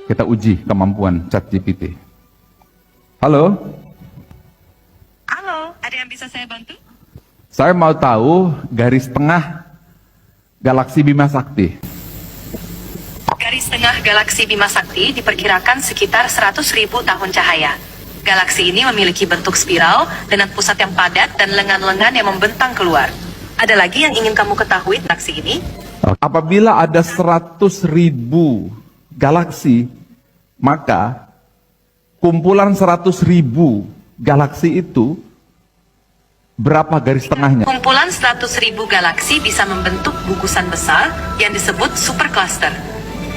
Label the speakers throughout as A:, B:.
A: Kita uji kemampuan ChatGPT. Halo?
B: Halo, ada yang bisa saya bantu?
A: Saya mau tahu garis tengah galaksi Bima Sakti.
B: Garis tengah galaksi Bima Sakti diperkirakan sekitar 100.000 tahun cahaya. Galaksi ini memiliki bentuk spiral dengan pusat yang padat dan lengan-lengan yang membentang keluar. Ada lagi yang ingin kamu ketahui tentang galaksi ini?
A: Apabila ada 100.000 galaksi, maka kumpulan 100.000 galaksi itu berapa garis tengahnya?
B: Kumpulan 100.000 galaksi bisa membentuk gugusan besar yang disebut supercluster.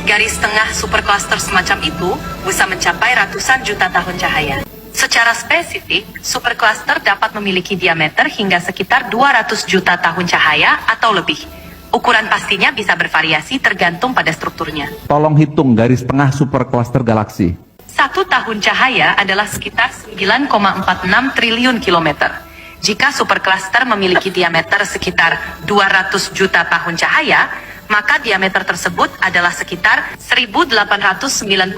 B: Garis tengah supercluster semacam itu bisa mencapai ratusan juta tahun cahaya. Secara spesifik, supercluster dapat memiliki diameter hingga sekitar 200 juta tahun cahaya atau lebih. Ukuran pastinya bisa bervariasi tergantung pada strukturnya.
A: Tolong hitung garis tengah supercluster galaksi.
B: 1 tahun cahaya adalah sekitar 9,46 triliun kilometer. Jika supercluster memiliki diameter sekitar 200 juta tahun cahaya, maka diameter tersebut adalah sekitar 1892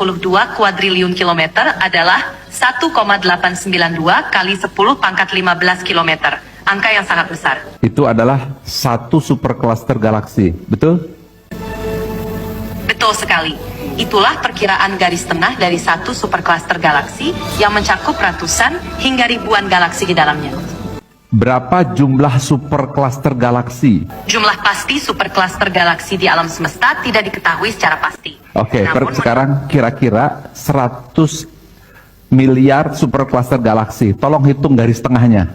B: kuadriliun kilometer adalah 1,892 kali 10 pangkat 15 kilometer. Angka yang sangat besar.
A: Itu adalah satu supercluster galaksi, betul?
B: Betul sekali. Itulah perkiraan garis tengah dari satu supercluster galaksi yang mencakup ratusan hingga ribuan galaksi di dalamnya.
A: Berapa jumlah supercluster galaksi?
B: Jumlah pasti supercluster galaksi di alam semesta tidak diketahui secara pasti.
A: Oke,
B: Namun,
A: sekarang kira-kira 100 miliar supercluster galaksi. Tolong hitung garis tengahnya.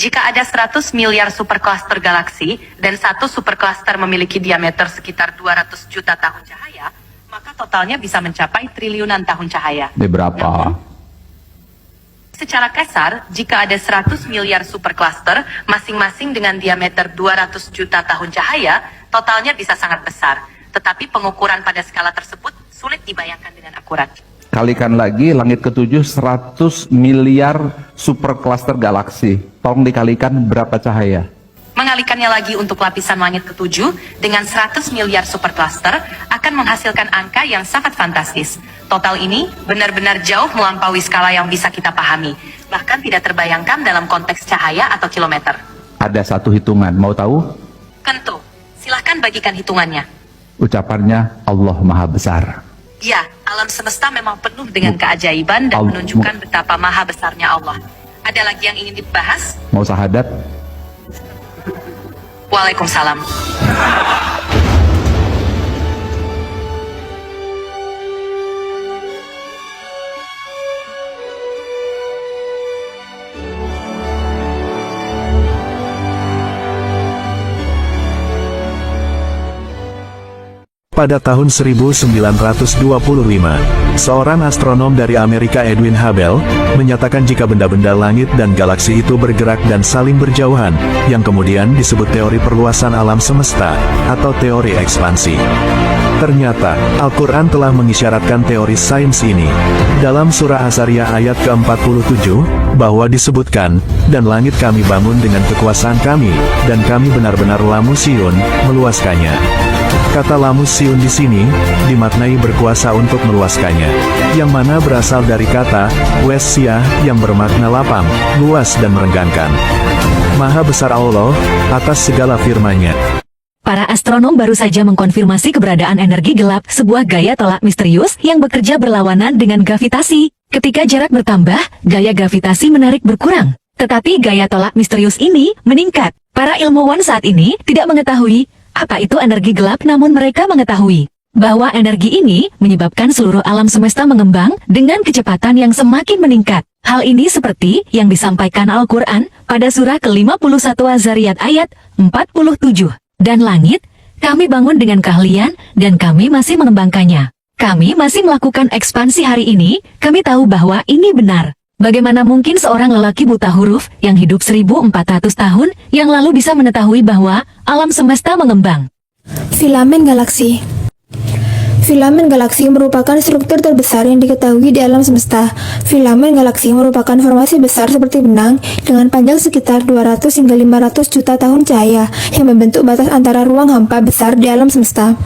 B: jika ada 100 miliar supercluster galaksi dan satu supercluster memiliki diameter sekitar 200 juta tahun cahaya, maka totalnya bisa mencapai triliunan tahun cahaya.
A: Ini berapa?
B: Secara kasar, jika ada 100 miliar supercluster, masing-masing dengan diameter 200 juta tahun cahaya, totalnya bisa sangat besar. Tetapi pengukuran pada skala tersebut sulit dibayangkan dengan akurat.
A: Kalikan lagi langit ketujuh 100 miliar supercluster galaksi. Tolong dikalikan berapa cahaya?
B: Mengalikannya lagi untuk lapisan langit ketujuh dengan 100 miliar supercluster akan menghasilkan angka yang sangat fantastis. Total ini benar-benar jauh melampaui skala yang bisa kita pahami, bahkan tidak terbayangkan dalam konteks cahaya atau kilometer.
A: Ada satu hitungan, mau tahu?
B: Tentu, silahkan bagikan hitungannya.
A: Ucapannya Allah Maha Besar.
B: Ya, alam semesta memang penuh dengan keajaiban dan menunjukkan betapa maha besarnya Allah. Ada lagi yang ingin dibahas?
A: Mau syahadat?
B: Waalaikumsalam.
C: Pada tahun 1925, seorang astronom dari Amerika Edwin Hubble, menyatakan jika benda-benda langit dan galaksi itu bergerak dan saling berjauhan, yang kemudian disebut teori perluasan alam semesta, atau teori ekspansi. Ternyata, Al-Quran telah mengisyaratkan teori sains ini. Dalam surah Asariyah ayat ke-47, bahwa disebutkan, dan langit kami bangun dengan kekuasaan kami, dan kami benar-benar lamusiun, meluaskannya. Kata lamusiun di sini, dimaknai berkuasa untuk meluaskannya. Yang mana berasal dari kata, wesia, yang bermakna lapang, luas dan merenggangkan. Maha besar Allah, atas segala firman-Nya.
D: Para astronom baru saja mengkonfirmasi keberadaan energi gelap, sebuah gaya tolak misterius yang bekerja berlawanan dengan gravitasi. Ketika jarak bertambah, gaya gravitasi menarik berkurang. Tetapi gaya tolak misterius ini meningkat. Para ilmuwan saat ini tidak mengetahui apa itu energi gelap, namun mereka mengetahui bahwa energi ini menyebabkan seluruh alam semesta mengembang dengan kecepatan yang semakin meningkat. Hal ini seperti yang disampaikan Al-Quran pada surah ke-51 Az-Zariyat ayat 47. Dan langit, kami bangun dengan keahlian, dan kami masih mengembangkannya. Kami masih melakukan ekspansi hari ini, kami tahu bahwa ini benar. Bagaimana mungkin seorang lelaki buta huruf yang hidup 1400 tahun yang lalu bisa mengetahui bahwa alam semesta mengembang?
E: Filamen galaksi. Filamen galaksi merupakan struktur terbesar yang diketahui di alam semesta. Filamen galaksi merupakan formasi besar seperti benang dengan panjang sekitar 200 hingga 500 juta tahun cahaya yang membentuk batas antara ruang hampa besar di alam semesta.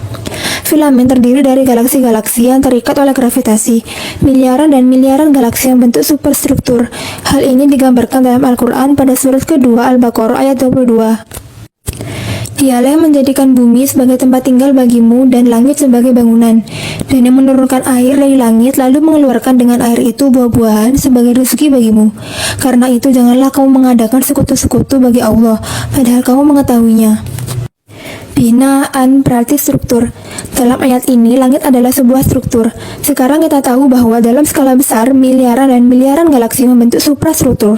E: Filamen terdiri dari galaksi-galaksi yang terikat oleh gravitasi. Miliaran dan miliaran galaksi yang bentuk superstruktur. Hal ini digambarkan dalam Al-Quran pada surat kedua Al-Baqarah ayat 22. Dialah yang menjadikan bumi sebagai tempat tinggal bagimu dan langit sebagai bangunan, dan yang menurunkan air dari langit lalu mengeluarkan dengan air itu buah-buahan sebagai rezeki bagimu. Karena itu janganlah kamu mengadakan sekutu-sekutu bagi Allah, padahal kamu mengetahuinya. Binaan berarti struktur. Dalam ayat ini, langit adalah sebuah struktur. Sekarang kita tahu bahwa dalam skala besar, miliaran dan miliaran galaksi membentuk suprastruktur.